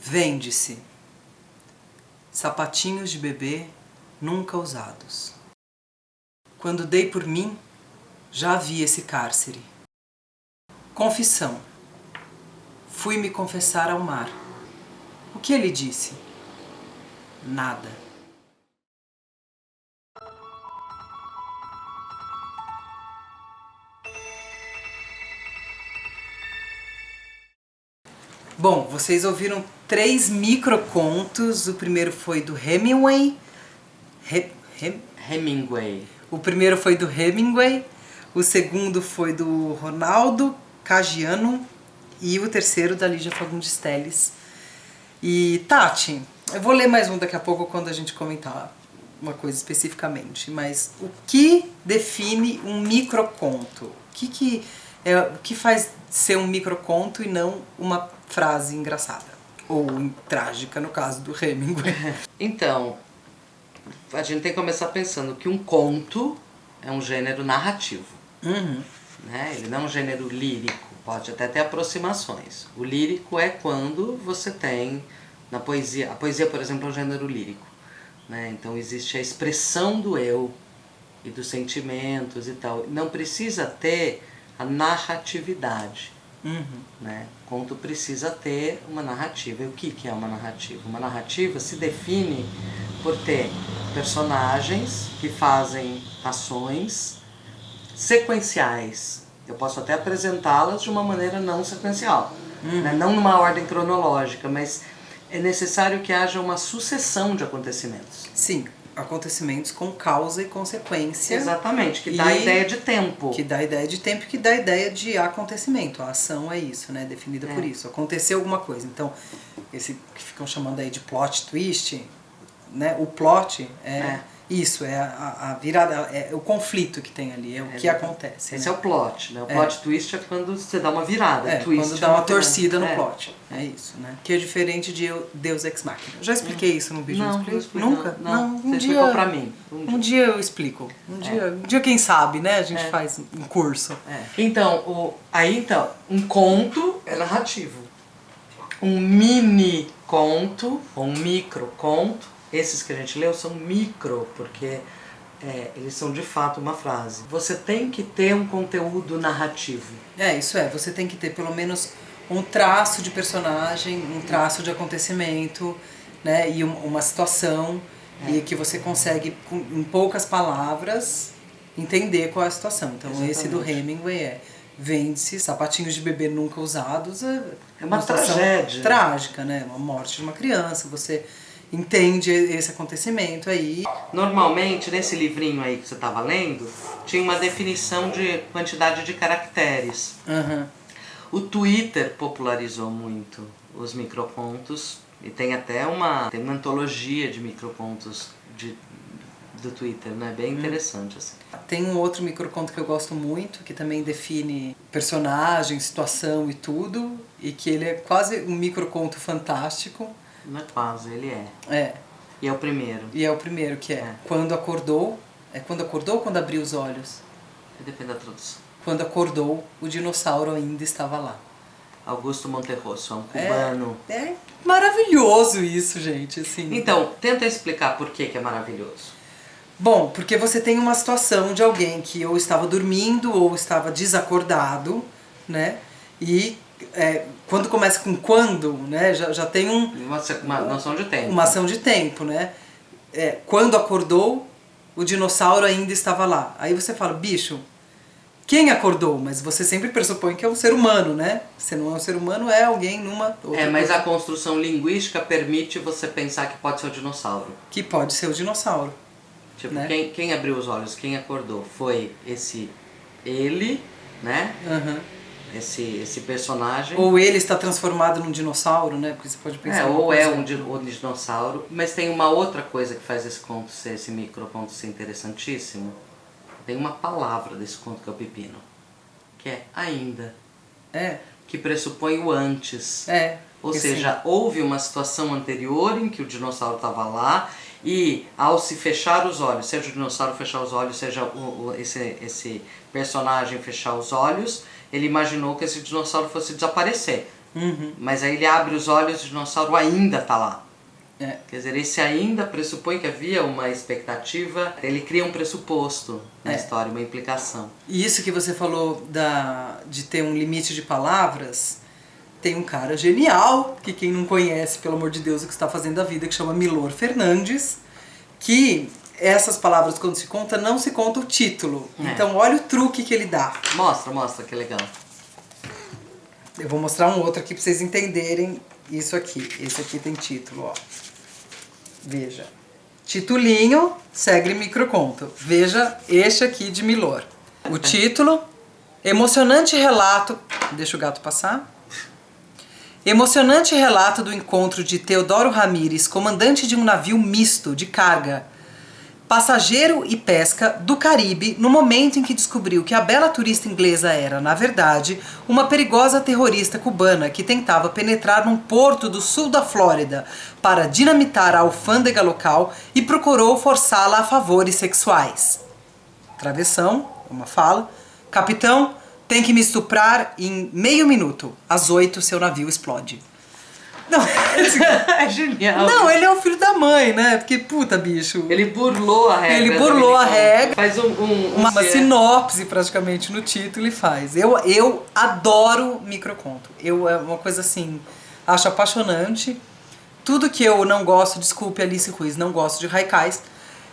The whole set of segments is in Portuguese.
Vende-se sapatinhos de bebê nunca usados. Quando dei por mim, já vi esse cárcere. Confissão. Fui me confessar ao mar. O que ele disse? Nada. Bom, vocês ouviram 3 microcontos. O primeiro foi do Hemingway. Hemingway. O primeiro foi do Hemingway. O segundo foi do Ronaldo Caggiano. E o terceiro da Lígia Fagundes Telles. E Tati, eu vou ler mais um daqui a pouco quando a gente comentar uma coisa especificamente. Mas o que define um microconto? O que faz ser um microconto e não uma frase engraçada? Ou trágica, no caso do Hemingway. Então, a gente tem que começar pensando que um conto é um gênero narrativo. Uhum. Né? Ele não é um gênero lírico, pode até ter aproximações. O lírico é quando você tem na poesia. A poesia, por exemplo, é um gênero lírico. Né? Então existe a expressão do eu e dos sentimentos e tal. Não precisa ter a narratividade. Uhum. Né? O conto precisa ter uma narrativa. E o que é uma narrativa? Uma narrativa se define por ter personagens que fazem ações sequenciais. Eu posso até apresentá-las de uma maneira não sequencial, né? Não numa ordem cronológica, mas é necessário que haja uma sucessão de acontecimentos. Sim, acontecimentos com causa e consequência. Exatamente, que dá a ideia de tempo. Que dá a ideia de tempo, que dá a ideia de acontecimento. A ação é isso, né? Definida por isso. Aconteceu alguma coisa. Então, esse que ficam chamando aí de plot twist, né? O plot isso, é a virada, é o conflito que tem ali, é o que acontece. Esse né? é o plot, né? O plot twist é quando você dá uma virada. Twist quando dá uma torcida no virada. plot. É isso, né? Que é diferente de Deus Ex Machina. Eu já expliquei isso no vídeo. Não, Nunca? Não, Um você dia, explicou pra mim. Um dia eu explico. Um dia quem sabe, né? A gente faz um curso. Então, um conto é narrativo. Um mini conto, ou um micro conto, esses que a gente leu são micro, porque eles são de fato uma frase. Você tem que ter um conteúdo narrativo. Isso é, você tem que ter pelo menos um traço de personagem, um traço de acontecimento, né? E uma situação, e que você consegue, em poucas palavras, entender qual é a situação. Então Exatamente. Esse do Hemingway vende-se sapatinhos de bebê nunca usados. É uma tragédia. Trágica, né? Uma morte de uma criança, você entende esse acontecimento aí. Normalmente, nesse livrinho aí que você estava lendo, tinha uma definição de quantidade de caracteres. Uhum. O Twitter popularizou muito os microcontos e tem até uma antologia de microcontos do Twitter, né? Bem interessante assim. Tem um outro microconto que eu gosto muito, que também define personagem, situação e tudo, e que ele é quase um microconto fantástico. Não é quase, ele é. É. E é o primeiro. E é o primeiro, que é quando acordou. É quando acordou ou quando abriu os olhos? Depende da tradução. Quando acordou, o dinossauro ainda estava lá. Augusto Monterroso, é um cubano. É maravilhoso isso, gente. Assim. Então, tenta explicar por que é maravilhoso. Bom, porque você tem uma situação de alguém que ou estava dormindo ou estava desacordado, né? E quando começa com quando, né? Já tem uma noção de tempo. Uma ação de tempo, né? Quando acordou, o dinossauro ainda estava lá. Aí você fala, bicho, quem acordou? Mas você sempre pressupõe que é um ser humano, né? Se não é um ser humano, é alguém numa outra mas coisa. a construção linguística permite você pensar que pode ser o dinossauro. Que pode ser o dinossauro. Tipo, né? quem abriu os olhos, quem acordou foi ele, né? Uhum. Esse personagem. Ou ele está transformado num dinossauro, né? Porque você pode pensar. Ou é um dinossauro. Mas tem uma outra coisa que faz esse microconto ser interessantíssimo. Tem uma palavra desse conto que é o pepino. Que é ainda. Que pressupõe o antes. Ou seja, houve uma situação anterior em que o dinossauro estava lá e ao se fechar os olhos, seja o dinossauro fechar os olhos, seja esse personagem fechar os olhos, ele imaginou que esse dinossauro fosse desaparecer. Mas aí ele abre os olhos e o dinossauro ainda tá lá. É. Quer dizer, esse ainda pressupõe que havia uma expectativa, ele cria um pressuposto na história, uma implicação. E isso que você falou de ter um limite de palavras, tem um cara genial, que quem não conhece, pelo amor de Deus, o que está fazendo da vida, que chama Milor Fernandes, que essas palavras, quando se conta, não se conta o título. Então olha o truque que ele dá. Mostra, que legal. Eu vou mostrar um outro aqui para vocês entenderem isso aqui. Esse aqui tem título, ó. Veja. Titulinho, segue microconto. Veja este aqui de Milor. O título, emocionante relato... Deixa o gato passar. Emocionante relato do encontro de Teodoro Ramírez, comandante de um navio misto de carga, passageiro e pesca do Caribe, no momento em que descobriu que a bela turista inglesa era, na verdade, uma perigosa terrorista cubana que tentava penetrar num porto do sul da Flórida para dinamitar a alfândega local e procurou forçá-la a favores sexuais. Travessão, uma fala. Capitão, tem que me estuprar em meio minuto. Às 8, seu navio explode. Não, é genial. Não, ele é o filho da mãe, né? Porque, puta, bicho. Ele burlou a regra. Ele burlou a regra. Faz uma sinopse praticamente no título e faz. Eu adoro microconto. É uma coisa assim, acho apaixonante. Tudo que eu não gosto, desculpe Alice Ruiz, não gosto de haikais,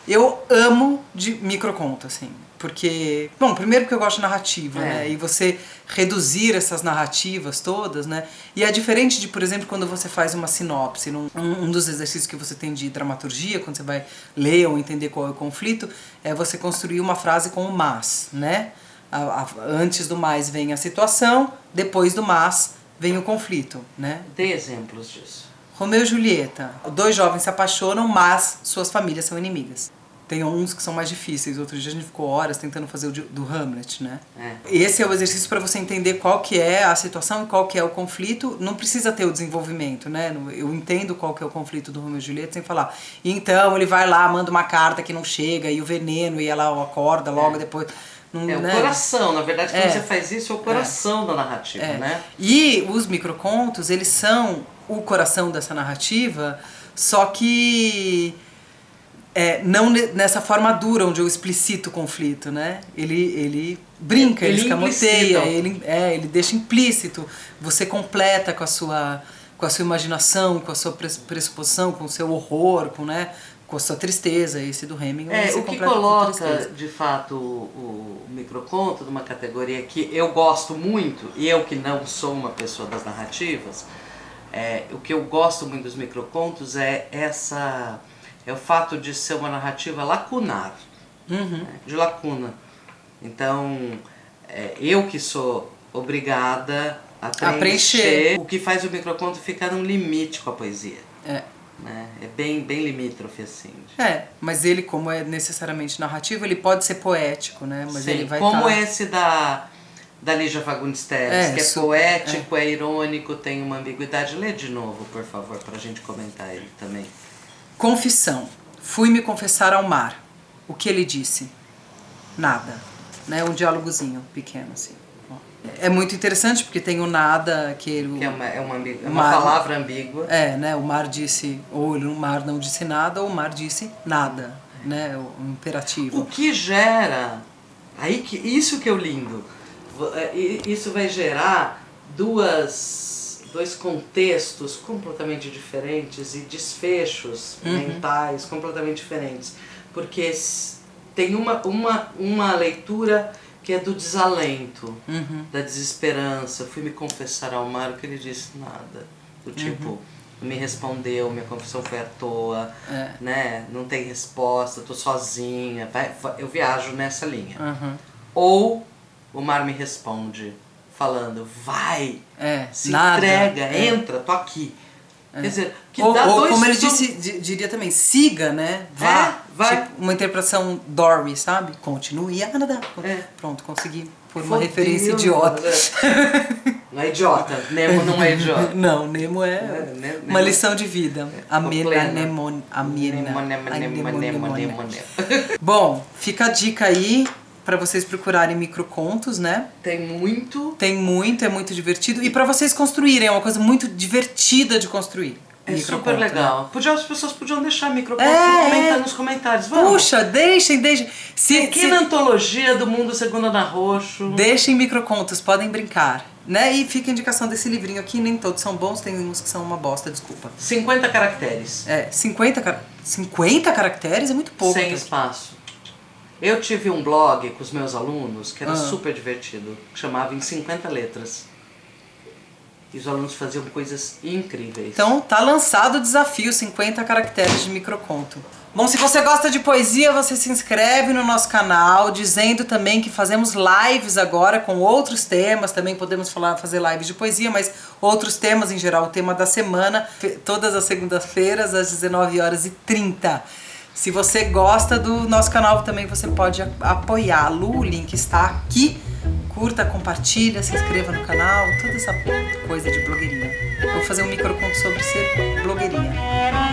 eu amo de microconto, assim. Porque, bom, primeiro porque eu gosto de narrativa, né? E você reduzir essas narrativas todas, né? E é diferente de, por exemplo, quando você faz uma sinopse, um dos exercícios que você tem de dramaturgia, quando você vai ler ou entender qual é o conflito, é você construir uma frase com o mas, né? Antes do mais vem a situação, depois do mas vem o conflito, né? Dê exemplos disso. Romeu e Julieta. Dois jovens se apaixonam, mas suas famílias são inimigas. Tem uns que são mais difíceis. Outro dia a gente ficou horas tentando fazer o do Hamlet, né? Esse é o exercício para você entender qual que é a situação e qual que é o conflito. Não precisa ter o desenvolvimento, né? Eu entendo qual que é o conflito do Romeu e Julieta sem falar. Então ele vai lá, manda uma carta que não chega, e o veneno, e ela acorda logo depois. Não, o né? Coração, na verdade, quando você faz isso, é o coração da narrativa, né? E os microcontos, eles são o coração dessa narrativa, só que... não nessa forma dura, onde eu explicito o conflito, né? Ele brinca, ele escamoteia, ele deixa implícito. Você completa com a sua imaginação, com a sua pressuposição, com o seu horror, com a sua tristeza. Esse do Hemingway você o que completa coloca, de fato, o microconto numa categoria que eu gosto muito, e eu que não sou uma pessoa das narrativas, o que eu gosto muito dos microcontos é o fato de ser uma narrativa lacunar, de lacuna. Então, eu que sou obrigada a preencher, o que faz o microconto ficar num limite com a poesia. Né? É bem limítrofe, assim. Mas ele, como é necessariamente narrativo, ele pode ser poético, né? Mas sim, ele vai como esse da Lígia Fagundes Telles, que é poético, é irônico, tem uma ambiguidade. Lê de novo, por favor, pra gente comentar ele também. Confissão. Fui me confessar ao mar. O que ele disse? Nada. Né? Um diálogozinho pequeno, assim. É muito interessante porque tem o nada que é uma palavra ambígua. Né? O mar disse, ou o mar não disse nada, ou o mar disse nada, né? O imperativo. O que gera, isso que é o lindo, isso vai gerar dois contextos completamente diferentes e desfechos mentais completamente diferentes, porque tem uma leitura que é do desalento, da desesperança. Fui me confessar ao mar, o que ele disse? Nada. Do tipo, me respondeu, minha confissão foi à toa, né? Não tem resposta, tô sozinha, eu viajo nessa linha. Ou o mar me responde, falando, vai, se entrega, entra, tô aqui. Quer dizer, que dá dois... como ele diria também, siga, né? Vá. Vai. Tipo, uma interpretação Dory, sabe? Continue a nadar. Pronto, consegui pôr uma referência idiota. Não é idiota, Nemo não é idiota. Não, Nemo é uma lição de vida. Bom, fica a dica aí pra vocês procurarem microcontos, né? Tem muito. Tem muito, é muito divertido. E pra vocês construírem, é uma coisa muito divertida de construir. É Microconto, super legal. né? As pessoas podiam deixar microconto nos comentários. Vamos. Puxa, deixem. Pequena antologia do mundo segundo Ana Roxo. Deixem microcontos, podem brincar. Né? E fica a indicação desse livrinho aqui, nem todos são bons, tem uns que são uma bosta, desculpa. 50 caracteres. 50 caracteres é muito pouco. Sem espaço. Eu tive um blog com os meus alunos que era super divertido, que chamava Em 50 Letras. E os alunos faziam coisas incríveis. Então tá lançado o desafio 50 caracteres de microconto. Bom, se você gosta de poesia, você se inscreve no nosso canal, dizendo também que fazemos lives agora com outros temas, também podemos fazer lives de poesia, mas outros temas em geral, o tema da semana, todas as segundas-feiras às 19h30. Se você gosta do nosso canal, também você pode apoiá-lo, o link está aqui. Curta, compartilha, se inscreva no canal, toda essa coisa de blogueirinha. Eu vou fazer um microconto sobre ser blogueirinha.